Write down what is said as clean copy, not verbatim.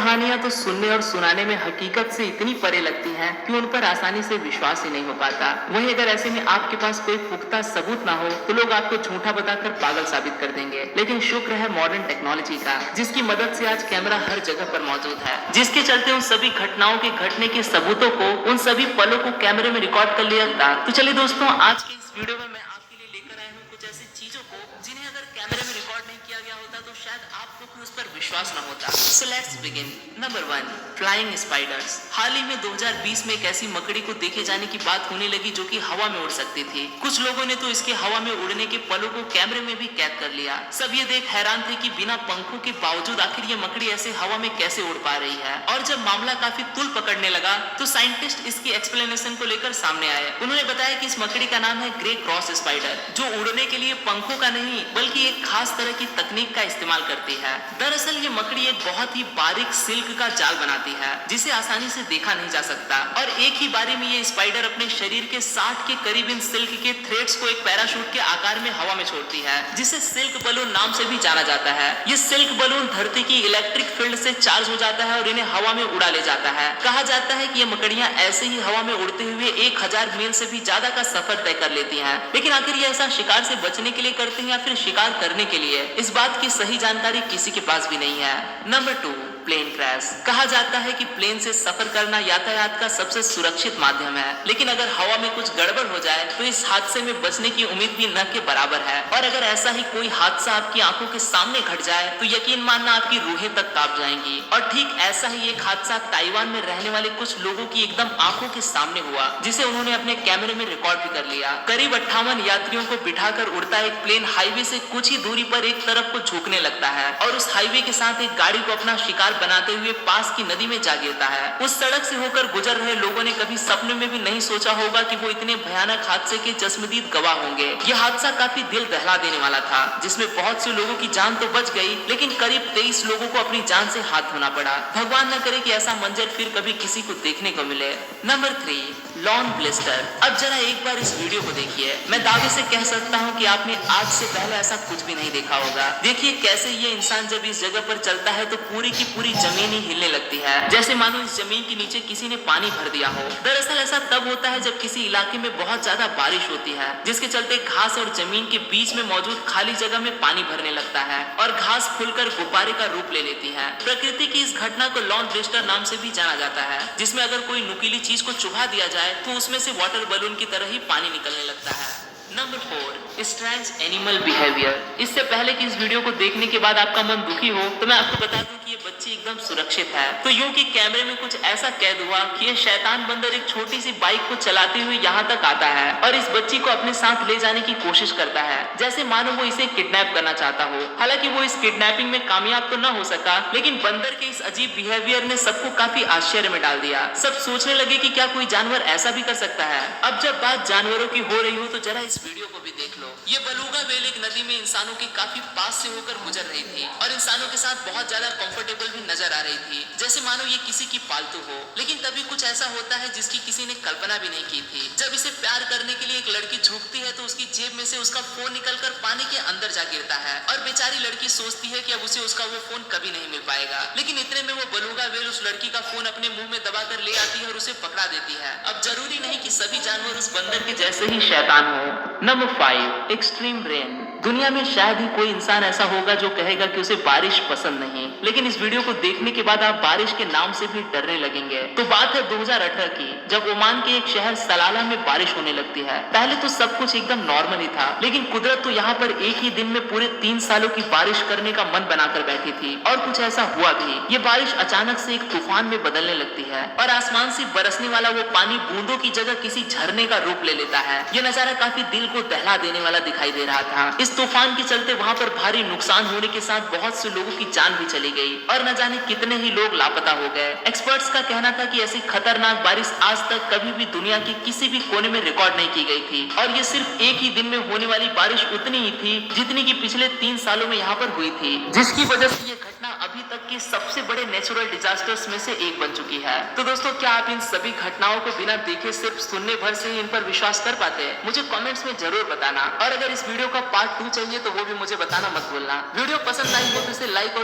कहानियां तो सुनने और सुनाने में हकीकत से इतनी परे लगती हैं कि उन पर आसानी से विश्वास ही नहीं हो पाता। वहीं अगर ऐसे में आपके पास कोई पुख्ता सबूत ना हो तो लोग आपको झूठा बताकर पागल साबित कर देंगे। लेकिन शुक्र है मॉडर्न टेक्नोलॉजी का, जिसकी मदद से आज कैमरा हर जगह पर मौजूद है, जिसके चलते उन सभी घटनाओं के घटने के सबूतों को, उन सभी पलों को कैमरे में रिकॉर्ड कर लिया था। तो चलिए दोस्तों, आज के इस वीडियो में मैं आपके लिए लेकर आया हूँ कुछ ऐसी चीजों को जिन्हें अगर कैमरे में रिकॉर्ड नहीं किया गया होता तो शायद आपको भी उस पर विश्वास न होता। So let's begin. Number 1, flying spiders. हाल ही में 2020 में एक ऐसी मकड़ी को देखे जाने की बात होने लगी जो कि हवा में उड़ सकती थी। कुछ लोगों ने तो इसके हवा में उड़ने के पलों को कैमरे में भी कैद कर लिया। सब ये देख हैरान थे कि बिना पंखों के बावजूद आखिर ये मकड़ी ऐसे हवा में कैसे उड़ पा रही है। और जब मामला काफी तुल पकड़ने लगा तो साइंटिस्ट इसकी एक्सप्लेनेशन को लेकर सामने आए। उन्होंने बताया कि इस मकड़ी का नाम है ग्रे क्रॉस स्पाइडर, जो उड़ने के लिए पंखों का नहीं बल्कि एक खास तरह की तकनीक का इस्तेमाल करती है। दरअसल ये मकड़ी एक बहुत ही बारीक सिल्क का जाल बनाती है जिसे आसानी से देखा नहीं जा सकता, और एक ही बारी में ये स्पाइडर अपने शरीर के 60 के करीब इन सिल्क के थ्रेड्स को एक पैराशूट के आकार में हवा में छोड़ती है, जिसे सिल्क बलून नाम से भी जाना जाता है। ये सिल्क बलून धरती की इलेक्ट्रिक फील्ड से चार्ज हो जाता है और इन्हें हवा में उड़ा ले जाता है। कहा जाता है कि ये मकड़ियां ऐसे ही हवा में उड़ते हुए 1000 मील से भी ज्यादा का सफर तय कर लेती हैं। लेकिन आखिर ये ऐसा शिकार से बचने के लिए करते हैं या फिर शिकार करने के लिए, इस बात की सही जानकारी किसी के पास भी नहीं है। Number 2, plane crash. कहा जाता है कि प्लेन से सफर करना यातायात का सबसे सुरक्षित माध्यम है, लेकिन अगर हवा में कुछ गड़बड़ हो जाए तो इस हादसे में बचने की उम्मीद भी न के बराबर है। और अगर ऐसा ही कोई हादसा आपकी आंखों के सामने घट जाए तो यकीन मानना आपकी रूहें तक कांप जाएंगी। और ठीक ऐसा ही एक हादसा ताइवान में रहने वाले कुछ लोगों की एकदम आंखों के सामने हुआ, जिसे उन्होंने अपने कैमरे में रिकॉर्ड भी कर लिया। करीब 58 यात्रियों को बिठाकर उड़ता एक प्लेन हाईवे से कुछ ही दूरी पर एक तरफ को झुकने लगता है और उस हाईवे के साथ एक गाड़ी को अपना शिकार बनाते हुए पास की नदी में जा गिरता है। उस सड़क से होकर गुजर रहे लोगों ने कभी सपने में भी नहीं सोचा होगा कि वो इतने भयानक हादसे के चश्मदीद गवाह होंगे। यह हादसा काफी दिल दहला देने वाला था, जिसमें बहुत से लोगों की जान तो बच गई, लेकिन करीब 23 लोगों को अपनी जान से हाथ धोना पड़ा। भगवान न करे कि ऐसा मंजर फिर कभी किसी को देखने को मिले। Number 3, lawn blister. अब जरा एक बार इस वीडियो को देखिए। मैं दावे से कह सकता हूँ कि आपने आज से पहले ऐसा कुछ भी नहीं देखा होगा। देखिए कैसे ये इंसान जब इस जगह पर चलता है तो पूरी की पूरी जमीन ही हिलने लगती है, जैसे मानो इस जमीन के नीचे किसी ने पानी भर दिया हो। दरअसल ऐसा तब होता है जब किसी इलाके में बहुत ज्यादा बारिश होती है, जिसके चलते घास और जमीन के बीच में मौजूद खाली जगह में पानी भरने लगता है और घास फूलकर गुब्बारे का रूप ले लेती है। प्रकृति की इस घटना को लॉन ब्लिस्टर नाम से भी जाना जाता है, जिसमें अगर कोई नुकीली चीज को चुभा दिया जाए तो उसमें से वाटर बलून की तरह ही पानी निकलने लगता है। Number 4, strange animal behaviour. इससे पहले कि इस वीडियो को देखने के बाद आपका मन दुखी हो तो मैं आपको बता दूं कि ये बच्ची एकदम सुरक्षित है। तो यूं कि कैमरे में कुछ ऐसा कैद हुआ कि ये शैतान बंदर एक छोटी सी बाइक को चलाते हुए यहाँ तक आता है और इस बच्ची को अपने साथ ले जाने की कोशिश करता है, जैसे मानो वो इसे किडनैप करना चाहता हो। हालांकि वो इस किडनैपिंग में कामयाब तो न हो सका, लेकिन बंदर के इस अजीब बिहेवियर ने सबको काफी आश्चर्य में डाल दिया। सब सोचने लगे कि क्या कोई जानवर ऐसा भी कर सकता है। अब जब बात जानवरों की हो रही हो तो जरा इस वीडियो को भी देख लो। ये बेलुगा व्हेल एक नदी में इंसानों के काफी पास से होकर गुजर रही थी और इंसानों के साथ बहुत ज्यादा कंफर्टेबल भी नजर आ रही थी, जैसे मानो ये किसी की पालतू हो। लेकिन तभी कुछ ऐसा होता है जिसकी किसी ने कल्पना भी नहीं की थी। जब इसे प्यार करने के लिए एक लड़की झुकती है तो उसकी जेब में से उसका फोन निकलकर पानी के अंदर जा गिरता है और बेचारी लड़की सोचती है कि अब उसे उसका वो फोन कभी नहीं मिल पाएगा। लेकिन इतने में वो बेलुगा व्हेल उस लड़की का फोन अपने मुंह में दबाकर ले आती है और उसे पकड़ा देती है। अब जरूरी नहीं कि सभी जानवर उस बंदर के जैसे ही शैतान हो। Number 5, extreme rain. दुनिया में शायद ही कोई इंसान ऐसा होगा जो कहेगा कि उसे बारिश पसंद नहीं, लेकिन इस वीडियो को देखने के बाद आप बारिश के नाम से भी डरने लगेंगे। तो बात है 2018 की, जब ओमान के एक शहर सलाला में बारिश होने लगती है। पहले तो सब कुछ एकदम नॉर्मल ही था, लेकिन कुदरत तो यहाँ पर एक ही दिन में पूरे 3 सालों की बारिश करने का मन बनाकर बैठी थी और कुछ ऐसा हुआ भी। ये बारिश अचानक से एक तूफान में बदलने लगती है और आसमान से बरसने वाला वो पानी बूंदों की जगह किसी झरने का रूप ले लेता है। ये नजारा काफी दिल को दहला देने वाला दिखाई दे रहा था। इस तूफान के चलते वहाँ पर भारी नुकसान होने के साथ बहुत से लोगों की जान भी चली गई और न जाने कितने ही लोग लापता हो गए। एक्सपर्ट्स का कहना था कि ऐसी खतरनाक बारिश आज तक कभी भी दुनिया के किसी भी कोने में रिकॉर्ड नहीं की गई थी और ये सिर्फ एक ही दिन में होने वाली बारिश उतनी ही थी जितनी की पिछले 3 सालों में यहाँ पर हुई थी, जिसकी वजह से ये घटना अभी तक के सबसे बड़े नेचुरल डिजास्टर्स में से एक बन चुकी है। तो दोस्तों, क्या आप इन सभी घटनाओं को बिना देखे सिर्फ सुनने भर से ही इन पर विश्वास कर पाते हैं? मुझे कमेंट्स में जरूर बताना। और अगर इस वीडियो का पार्ट 2 चाहिए तो वो भी मुझे बताना मत भूलना। वीडियो पसंद आई हो तो इसे लाइक और